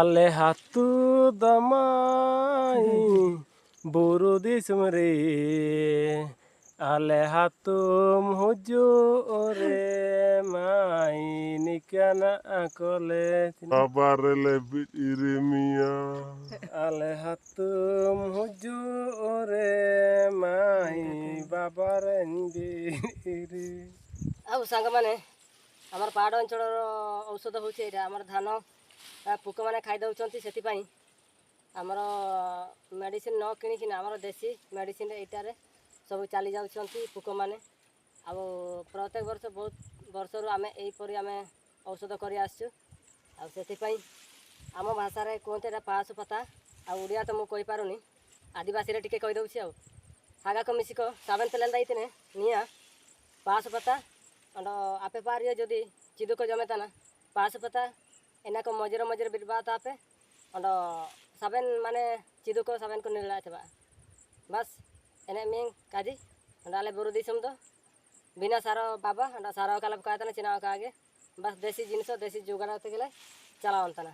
आले हाथू दमाई बुरु दिसम रे आले हाथुम हुजु रे माई निकाना आकोले Abarele Iremia. आले हाथुम हुजु रे माई बाबारे रे ଆଉ ସାଙ୍ଗମାନେ ଆମର ପାହାଡ଼ ଅଞ୍ଚଳର ଔଷଧ ହେଉଛି ଏଇଟା। ଆମର ଧାନ ପୋକମାନେ ଖାଇଦେଉଛନ୍ତି, ସେଥିପାଇଁ ଆମର ମେଡ଼ିସିନ ନ କିଣିକିନା ଆମର ଦେଶୀ ମେଡ଼ିସିନ ଏଇଟାରେ ସବୁ ଚାଲି ଯାଉଛନ୍ତି ପୋକମାନେ। ଆଉ ପ୍ରତ୍ୟେକ ବର୍ଷ ବହୁତ ବର୍ଷରୁ ଆମେ ଏଇପରି ଆମେ ଔଷଧ କରି ଆସିଛୁ। ଆଉ ସେଥିପାଇଁ ଆମ ଭାଷାରେ କୁହନ୍ତି ଏଇଟା ପାହାସ ପତା, ଆଉ ଓଡ଼ିଆ ତ ମୁଁ କହିପାରୁନି, ଆଦିବାସୀରେ ଟିକେ କହିଦେଉଛି। ଆଉ ହାଗାକ ମିଶିକ ସାବେନ ତେଲେନ ଦେଇଥିନେ ନିଆଁ ପାହାସ ପତା अंड आपे पारियो जदि चिदु को जमे तना पास पता एना को मजरे मजरे बिरबात आपे अंड साबेन माने चिदु को साबेन को निला थबा बस एने मिंग काजी अंडाले बुरु दिसम तो बिना सारो बाबा अंडा सारो कालब कातना चिना का आगे बस देसी जिनिस देसी जुगाड़ होते गेले चलावन तना।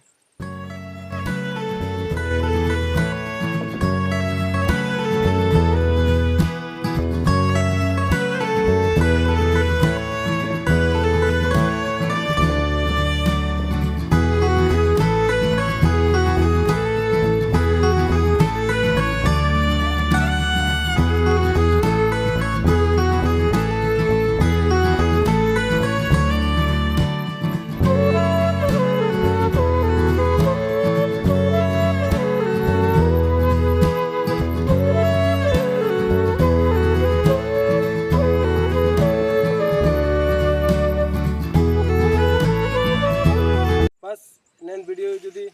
बस नैन वीडियो जुदी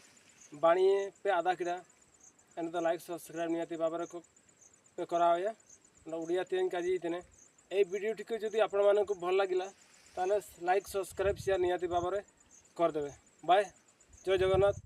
बाणिए पे आधा किड़ा एन तो लाइक सब्सक्राइब नियति बाबरे को पे कराओ या उड़िया तेन काजी तेने ए वीडियो टिके जुदी आपण मानक भल लागिला ताले लाइक सब्सक्राइब शेयर नियति बाबरे कर देबे। बाय जय जगन्नाथ।